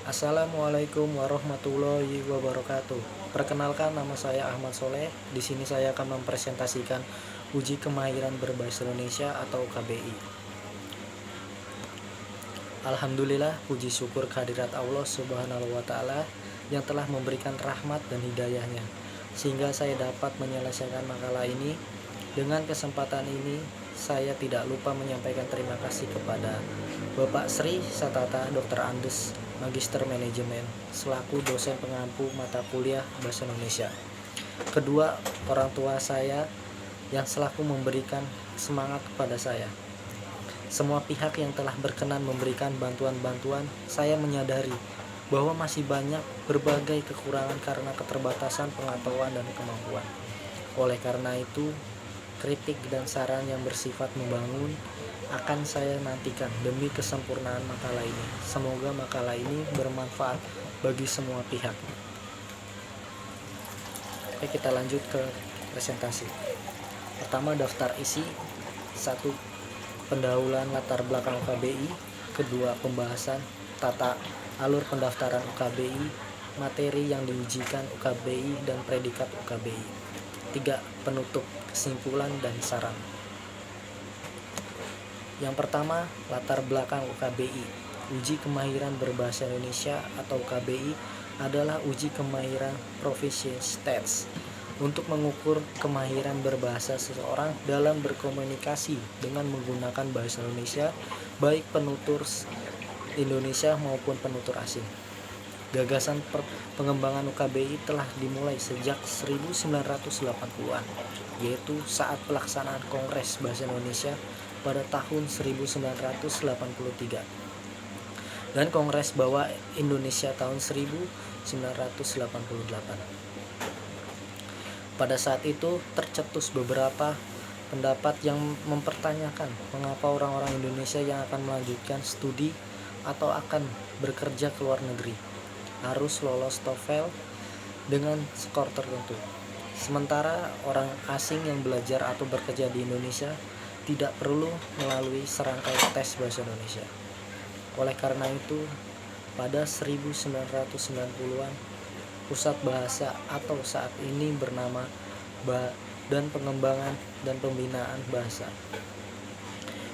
Assalamualaikum warahmatullahi wabarakatuh. Perkenalkan, nama saya Ahmad Soleh. Di sini saya akan mempresentasikan uji kemahiran berbahasa Indonesia atau KBI. Alhamdulillah, puji syukur kehadirat Allah Subhanahu wa Ta'ala yang telah memberikan rahmat dan hidayahnya, sehingga saya dapat menyelesaikan makalah ini. Dengan kesempatan ini, saya tidak lupa menyampaikan terima kasih kepada Bapak Sri Satata Dr. Andes, Magister Manajemen, selaku dosen pengampu mata kuliah Bahasa Indonesia. Kedua, orang tua saya yang selaku memberikan semangat kepada saya. Semua pihak yang telah berkenan memberikan bantuan-bantuan, saya menyadari bahwa masih banyak berbagai kekurangan karena keterbatasan pengetahuan dan kemampuan. Oleh karena itu, kritik dan saran yang bersifat membangun akan saya nantikan demi kesempurnaan makalah ini. Semoga makalah ini bermanfaat bagi semua pihak. Oke, kita lanjut ke presentasi. Pertama, daftar isi. 1. Pendahuluan latar belakang UKBI. Kedua, pembahasan tata alur pendaftaran UKBI, materi yang diujikan UKBI dan predikat UKBI. 3. Penutup, kesimpulan dan saran. Yang pertama, latar belakang UKBI. Uji kemahiran berbahasa Indonesia atau UKBI adalah uji kemahiran proficiency test untuk mengukur kemahiran berbahasa seseorang dalam berkomunikasi dengan menggunakan bahasa Indonesia, baik penutur Indonesia maupun penutur asing. Gagasan pengembangan UKBI telah dimulai sejak 1980-an, yaitu saat pelaksanaan Kongres Bahasa Indonesia pada tahun 1983 dan Kongres Bahasa Indonesia tahun 1988. Pada saat itu tercetus beberapa pendapat yang mempertanyakan mengapa orang-orang Indonesia yang akan melanjutkan studi atau akan bekerja ke luar negeri harus lolos TOEFL dengan skor tertentu, sementara orang asing yang belajar atau bekerja di Indonesia tidak perlu melalui serangkai tes bahasa Indonesia. Oleh karena itu, pada 1990-an, Pusat Bahasa atau saat ini bernama Badan Pengembangan dan Pembinaan Bahasa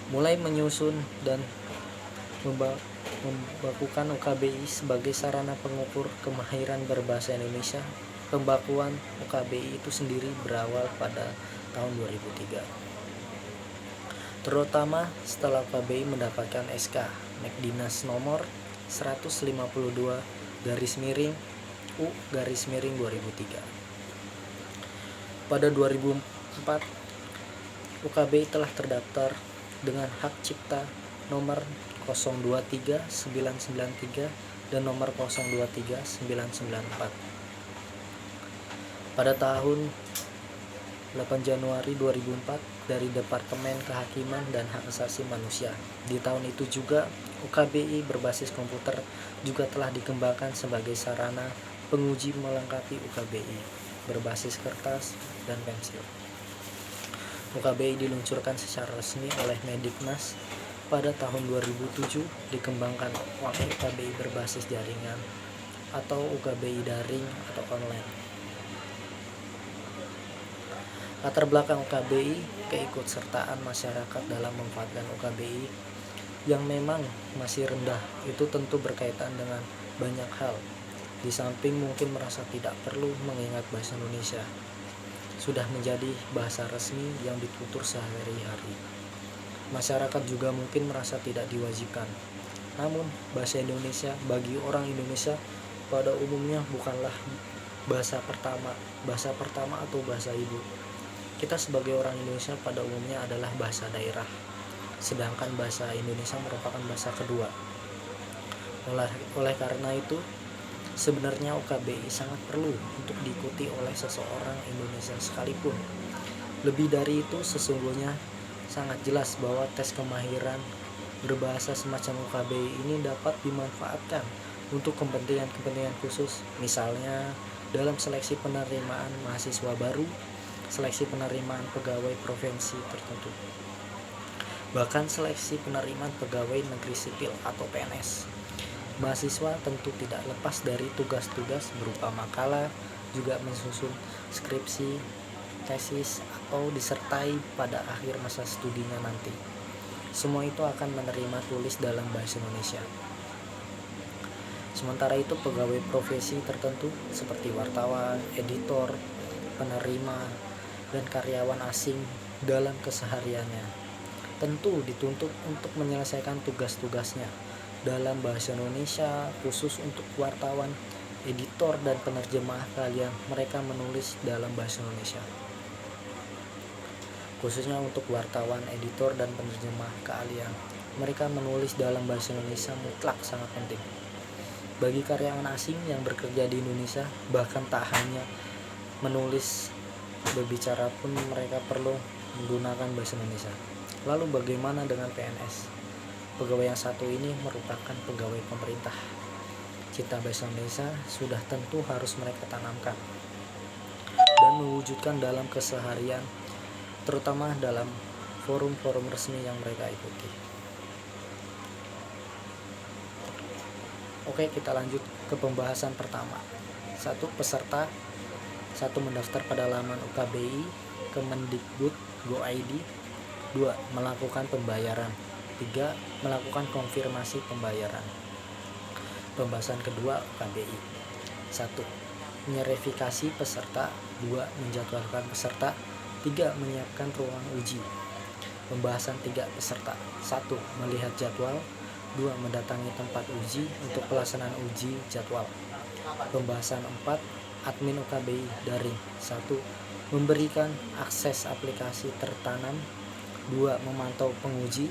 mulai menyusun dan membakukan UKBI sebagai sarana pengukur kemahiran berbahasa Indonesia. Pembakuan UKBI itu sendiri berawal pada tahun 2003, terutama setelah UKBI mendapatkan SK Mekdinas nomor 152-U-2003. Pada 2004, UKBI telah terdaftar dengan hak cipta nomor 023993 dan nomor 023994. Pada tahun 8 Januari 2004 dari Departemen Kehakiman dan Hak Asasi Manusia. Di tahun itu juga UKBI berbasis komputer juga telah dikembangkan sebagai sarana penguji melengkapi UKBI berbasis kertas dan pensil. UKBI diluncurkan secara resmi oleh Mendiknas pada tahun 2007, dikembangkan oleh UKBI berbasis jaringan atau UKBI daring atau online. Latar belakang UKBI, keikutsertaan masyarakat dalam memanfaatkan UKBI yang memang masih rendah itu tentu berkaitan dengan banyak hal. Di samping mungkin merasa tidak perlu mengingat bahasa Indonesia sudah menjadi bahasa resmi yang ditutur sehari-hari. Masyarakat juga mungkin merasa tidak diwajibkan. Namun, bahasa Indonesia bagi orang Indonesia pada umumnya bukanlah bahasa pertama atau bahasa ibu. Kita sebagai orang Indonesia pada umumnya adalah bahasa daerah, sedangkan bahasa Indonesia merupakan bahasa kedua. Oleh karena itu, sebenarnya UKBI sangat perlu untuk diikuti oleh seseorang Indonesia sekalipun. Lebih dari itu, sesungguhnya sangat jelas bahwa tes kemahiran berbahasa semacam UKBI ini dapat dimanfaatkan untuk kepentingan-kepentingan khusus, misalnya dalam seleksi penerimaan mahasiswa baru, seleksi penerimaan pegawai provinsi tertentu, bahkan seleksi penerimaan pegawai negeri sipil atau PNS. Mahasiswa tentu tidak lepas dari tugas-tugas berupa makalah, juga mensusun skripsi, tesis, atau disertai pada akhir masa studinya nanti. Semua itu akan menerima tulis dalam bahasa Indonesia. Sementara itu pegawai profesi tertentu seperti wartawan, editor, penerima, dan karyawan asing dalam kesehariannya tentu dituntut untuk menyelesaikan tugas-tugasnya dalam bahasa Indonesia. Khusus untuk wartawan, editor, dan penerjemah kalian, mereka menulis dalam bahasa Indonesia. Khususnya untuk wartawan, editor, dan penerjemah keahlian, mereka menulis dalam bahasa Indonesia mutlak sangat penting. Bagi karyawan asing yang bekerja di Indonesia, bahkan tak hanya menulis, berbicara pun mereka perlu menggunakan bahasa Indonesia. Lalu bagaimana dengan PNS? Pegawai yang satu ini merupakan pegawai pemerintah. Cita bahasa Indonesia sudah tentu harus mereka tanamkan dan mewujudkan dalam keseharian, terutama dalam forum-forum resmi yang mereka ikuti. Oke, kita lanjut ke pembahasan pertama. 1. Peserta. 1. Mendaftar pada laman UKBI Kemendikbud.go.id. 2. Melakukan pembayaran. 3. Melakukan konfirmasi pembayaran. Pembahasan kedua UKBI. 1. Menyerifikasi peserta. 2. Menjadwalkan peserta. 3. Menyiapkan ruang uji. Pembahasan 3 peserta. 1. Melihat jadwal. 2. Mendatangi tempat uji untuk pelaksanaan uji jadwal. Pembahasan 4 admin UKBI daring. 1. Memberikan akses aplikasi tertanam. 2. Memantau penguji.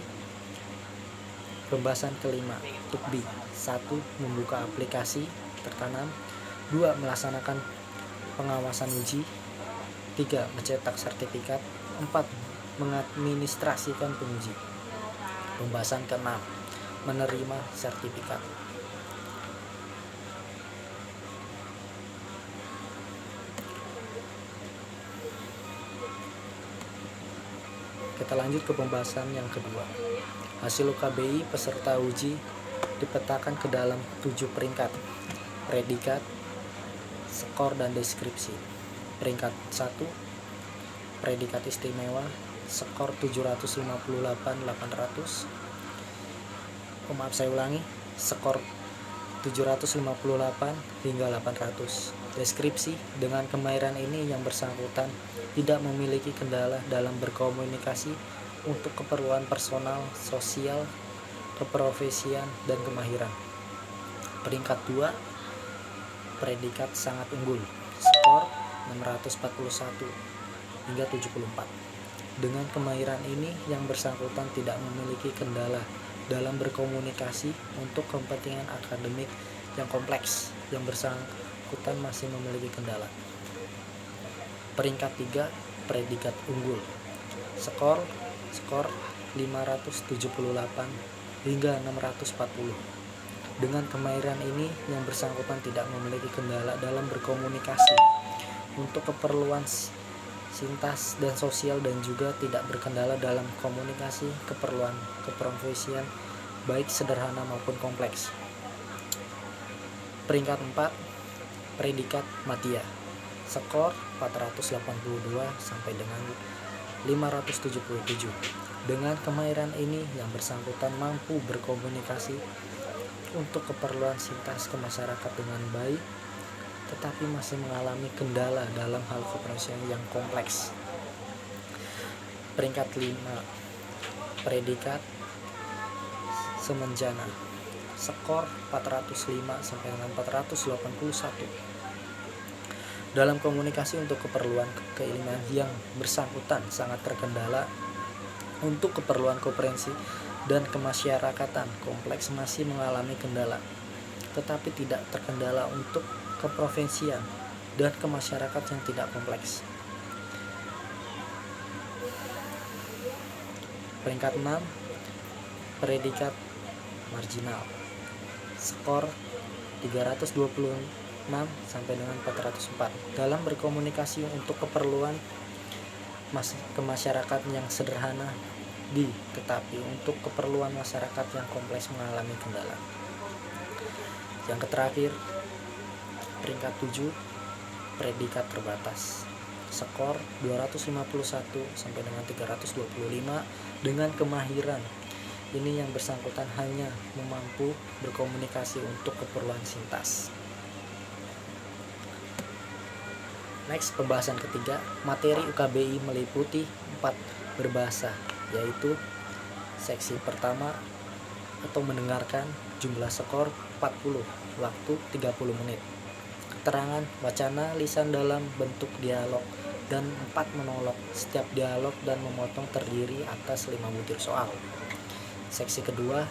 Pembahasan kelima Tukbi. 1. Membuka aplikasi tertanam. 2. Melaksanakan pengawasan uji. 3. Mencetak sertifikat. 4. Mengadministrasikan penguji. Pembahasan ke-6 menerima sertifikat. Kita lanjut ke pembahasan yang kedua. Hasil UKBI peserta uji dipetakan ke dalam 7 peringkat: predikat, skor, dan deskripsi. Peringkat 1, predikat istimewa, skor 758.800. Skor 758 hingga 800. Deskripsi, dengan kemahiran ini yang bersangkutan tidak memiliki kendala dalam berkomunikasi untuk keperluan personal, sosial, keprofesian, dan kemahiran. Peringkat 2, predikat sangat unggul, skor 641 hingga 74. Dengan kemahiran ini yang bersangkutan tidak memiliki kendala dalam berkomunikasi untuk kepentingan akademik yang kompleks, yang bersangkutan masih memiliki kendala. Peringkat 3, predikat unggul, skor 578 hingga 640. Dengan kemahiran ini yang bersangkutan tidak memiliki kendala dalam berkomunikasi untuk keperluan sintas dan sosial, dan juga tidak berkendala dalam komunikasi keperluan keprofesian baik sederhana maupun kompleks. Peringkat 4, predikat madya, skor 482 sampai dengan 577. Dengan kemahiran ini yang bersangkutan mampu berkomunikasi untuk keperluan sintas ke masyarakat dengan baik, tetapi masih mengalami kendala dalam hal keprofesian yang kompleks. Peringkat 5, predikat semenjana, skor 405 sampai dengan 481. Dalam komunikasi untuk keperluan keilmuan yang bersangkutan sangat terkendala untuk keperluan komprehensi dan kemasyarakatan kompleks, masih mengalami kendala, tetapi tidak terkendala untuk keprofesian dan kemasyarakat yang tidak kompleks. Peringkat 6, predikat marginal, skor 326 sampai dengan 404. Dalam berkomunikasi untuk keperluan kemasyarakat yang sederhana tetapi untuk keperluan masyarakat yang kompleks mengalami kendala. Yang terakhir, peringkat 7, predikat terbatas. Skor 251 sampai dengan 325 dengan kemahiran. Ini yang bersangkutan hanya mampu berkomunikasi untuk keperluan sintas. Next, pembahasan ketiga, materi UKBI meliputi 4 berbahasa, yaitu seksi pertama atau mendengarkan, jumlah skor 40, waktu 30 menit. Keterangan wacana lisan dalam bentuk dialog dan 4 monolog. Setiap dialog dan memotong terdiri atas 5 butir soal. Seksi kedua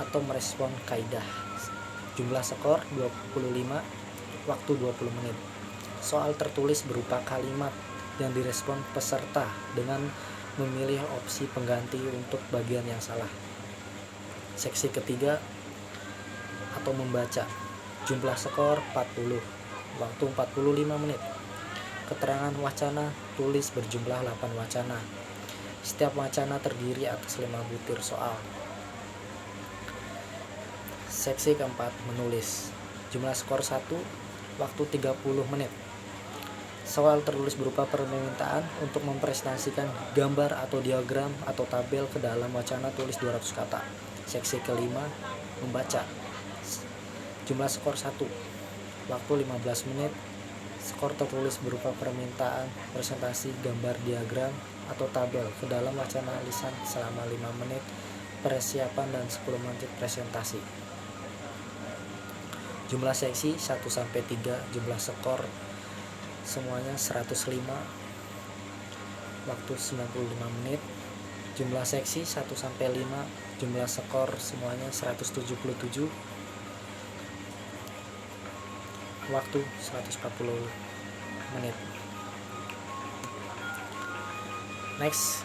atau merespon kaidah, jumlah skor 25, waktu 20 menit. Soal tertulis berupa kalimat yang direspon peserta dengan memilih opsi pengganti untuk bagian yang salah. Seksi ketiga atau membaca, jumlah skor 40, waktu 45 menit. Keterangan wacana tulis berjumlah 8 wacana. Setiap wacana terdiri atas 5 butir soal. Seksi keempat, menulis, jumlah skor 1, waktu 30 menit. Soal tertulis berupa permintaan untuk mempresentasikan gambar atau diagram atau tabel ke dalam wacana tulis 200 kata. Seksi kelima, membaca, jumlah skor 1, waktu 15 menit. Skor tertulis berupa permintaan presentasi gambar, diagram atau tabel ke dalam wacana lisan selama 5 menit persiapan dan 10 menit presentasi. Jumlah seksi 1-3, jumlah skor semuanya 105, waktu 95 menit. Jumlah seksi 1-5, jumlah skor semuanya 177, waktu 140 menit. Next,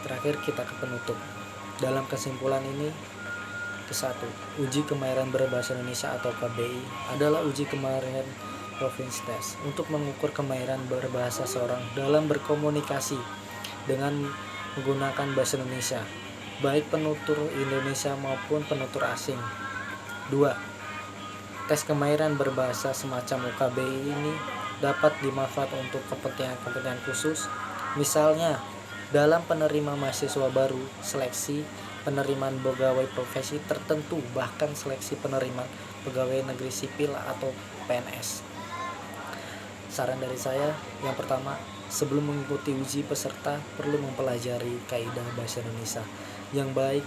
terakhir kita ke penutup. Dalam kesimpulan ini, ke-1, uji kemahiran berbahasa Indonesia atau KBI adalah uji kemahiran provinsi tes untuk mengukur kemahiran berbahasa seorang dalam berkomunikasi dengan menggunakan bahasa Indonesia, baik penutur Indonesia maupun penutur asing. 2. Tes kemahiran berbahasa semacam UKBI ini dapat dimanfaatkan untuk kepentingan khusus, misalnya dalam penerima mahasiswa baru, seleksi penerimaan pegawai profesi tertentu, bahkan seleksi penerimaan pegawai negeri sipil atau PNS. Saran dari saya, yang pertama, sebelum mengikuti uji, peserta perlu mempelajari kaidah bahasa Indonesia yang baik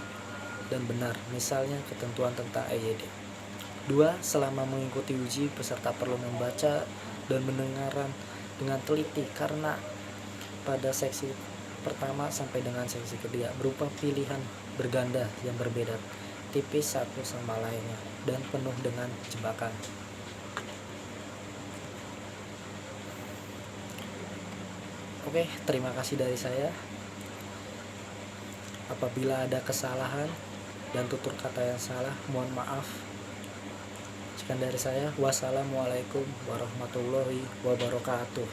dan benar, misalnya ketentuan tentang EYD. 2. Selama mengikuti uji, peserta perlu membaca dan mendengarkan dengan teliti, karena pada seksi pertama sampai dengan seksi kedua berupa pilihan berganda yang berbeda tipis satu sama lainnya dan penuh dengan jebakan. Oke, terima kasih dari saya. Apabila ada kesalahan dan tutur kata yang salah, mohon maaf. Sekian dari saya. Wassalamualaikum warahmatullahi wabarakatuh.